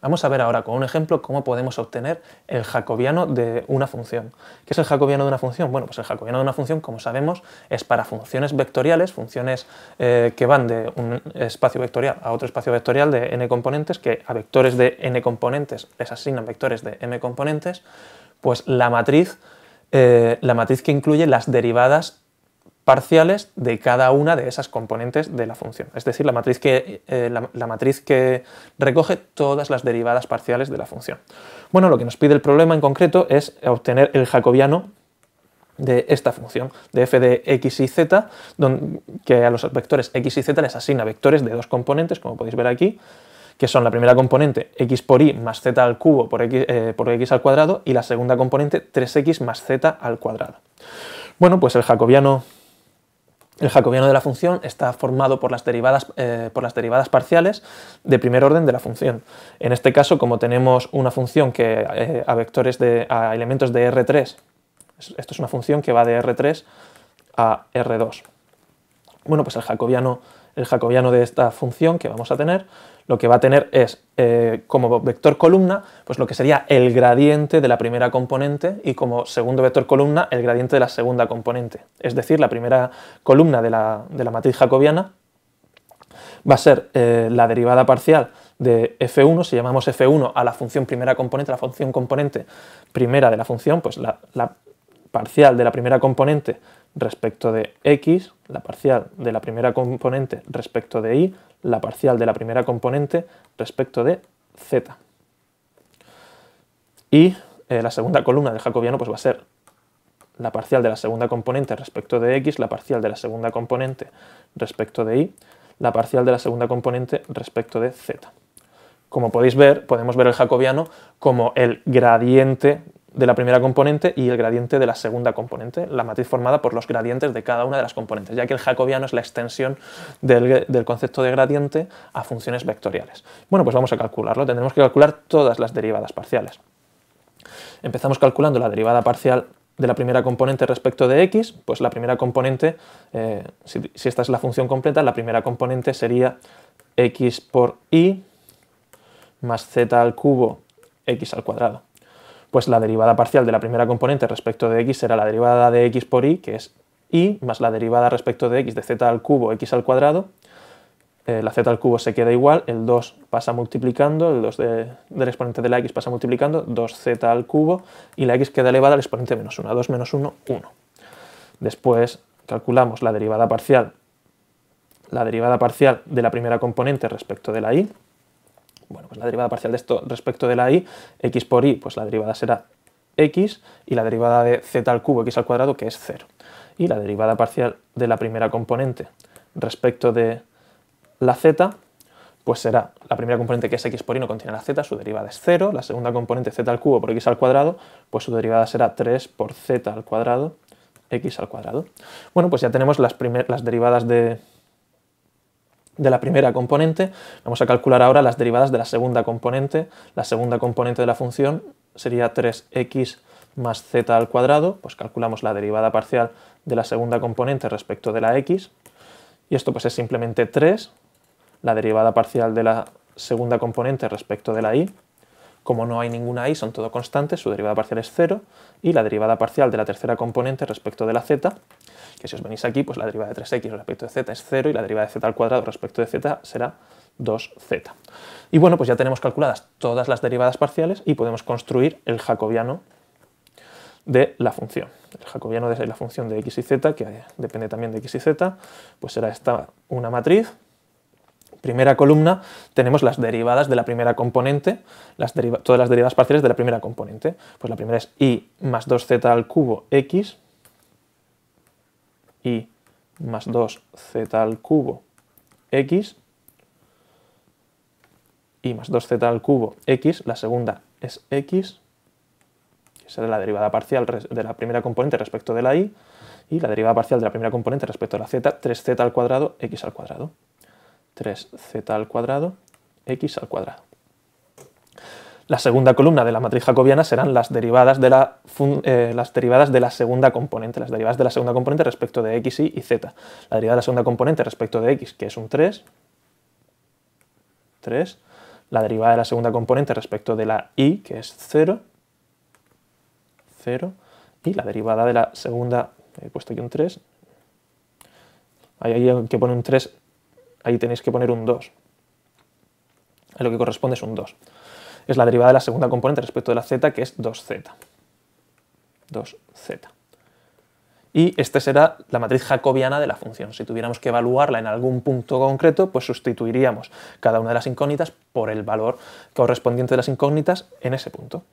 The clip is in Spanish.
Vamos a ver ahora con un ejemplo cómo podemos obtener el jacobiano de una función. ¿Qué es el jacobiano de una función? Bueno, pues el jacobiano de una función, como sabemos, es para funciones vectoriales, funciones que van de un espacio vectorial a otro espacio vectorial de n componentes, que a vectores de n componentes les asignan vectores de m componentes, pues la matriz que incluye las derivadas parciales de cada una de esas componentes de la función. Es decir, la matriz que recoge todas las derivadas parciales de la función. Bueno, lo que nos pide el problema en concreto es obtener el jacobiano de esta función, de f de x y z, que a los vectores x y z les asigna vectores de dos componentes, como podéis ver aquí, que son la primera componente x por y más z al cubo por x al cuadrado, y la segunda componente 3x más z al cuadrado. Bueno, pues el jacobiano de la función está formado por las derivadas parciales de primer orden de la función. En este caso, como tenemos una función que a elementos de R3, esto es una función que va de R3 a R2. Bueno, pues el jacobiano de esta función que vamos a tener, lo que va a tener es como vector columna, pues lo que sería el gradiente de la primera componente, y como segundo vector columna el gradiente de la segunda componente. Es decir, la primera columna de la matriz jacobiana va a ser la derivada parcial de f1, si llamamos f1 a la función primera componente, la función componente primera de la función, pues la parcial de la primera componente respecto de x, la parcial de la primera componente respecto de y, la parcial de la primera componente respecto de z. Y la segunda columna del jacobiano pues va a ser la parcial de la segunda componente respecto de x, la parcial de la segunda componente respecto de y, la parcial de la segunda componente respecto de z. Como podéis ver, podemos ver el jacobiano como el gradiente de la primera componente y el gradiente de la segunda componente, la matriz formada por los gradientes de cada una de las componentes, ya que el jacobiano es la extensión del concepto de gradiente a funciones vectoriales. Bueno, pues vamos a calcularlo. Tendremos que calcular todas las derivadas parciales. Empezamos calculando la derivada parcial de la primera componente respecto de x, pues la primera componente, si esta es la función completa, la primera componente sería x por y más z al cubo x al cuadrado. Pues la derivada parcial de la primera componente respecto de x será la derivada de x por y, que es y, más la derivada respecto de x de z al cubo x al cuadrado. La z al cubo se queda igual, el 2 pasa multiplicando, el 2 del exponente de la x pasa multiplicando, 2z al cubo, y la x queda elevada al exponente menos 1, 2 menos 1, 1. Después calculamos la derivada parcial de la primera componente respecto de la y. Bueno, pues la derivada parcial de esto respecto de la y, x por y, pues la derivada será x, y la derivada de z al cubo x al cuadrado, que es 0. Y la derivada parcial de la primera componente respecto de la z, pues será la primera componente, que es x por y, no contiene la z, su derivada es 0. La segunda componente, z al cubo por x al cuadrado, pues su derivada será 3 por z al cuadrado x al cuadrado. Bueno, pues ya tenemos las derivadas de la primera componente. Vamos a calcular ahora las derivadas de la segunda componente. La segunda componente de la función sería 3x más z al cuadrado. Pues calculamos la derivada parcial de la segunda componente respecto de la x. Y esto pues es simplemente 3, la derivada parcial de la segunda componente respecto de la y. Como no hay ninguna y, son todo constantes, su derivada parcial es 0. Y la derivada parcial de la tercera componente respecto de la z, que si os venís aquí, pues la derivada de 3x respecto de z es 0, y la derivada de z al cuadrado respecto de z será 2z. Y bueno, pues ya tenemos calculadas todas las derivadas parciales y podemos construir el jacobiano de la función. El jacobiano de la función de x y z, que depende también de x y z, pues será esta una matriz. Primera columna, tenemos las derivadas de la primera componente, todas las derivadas parciales de la primera componente. Pues la primera es y más 2z al cubo x, y más 2z al cubo x, y más 2z al cubo x. La segunda es x, que será la derivada parcial de la primera componente respecto de la y la derivada parcial de la primera componente respecto a la z, 3z al cuadrado x al cuadrado. 3z al cuadrado x al cuadrado. La segunda columna de la matriz jacobiana serán las derivadas de la segunda componente, las derivadas de la segunda componente respecto de x, y z. La derivada de la segunda componente respecto de x, que es un 3, la derivada de la segunda componente respecto de la y, que es 0, 0, y la derivada de la segunda, he puesto aquí un 3, ahí hay que poner un 3, ahí tenéis que poner un 2, lo que corresponde es un 2. Es la derivada de la segunda componente respecto de la z, que es 2z. 2z. Y esta será la matriz jacobiana de la función. Si tuviéramos que evaluarla en algún punto concreto, pues sustituiríamos cada una de las incógnitas por el valor correspondiente de las incógnitas en ese punto.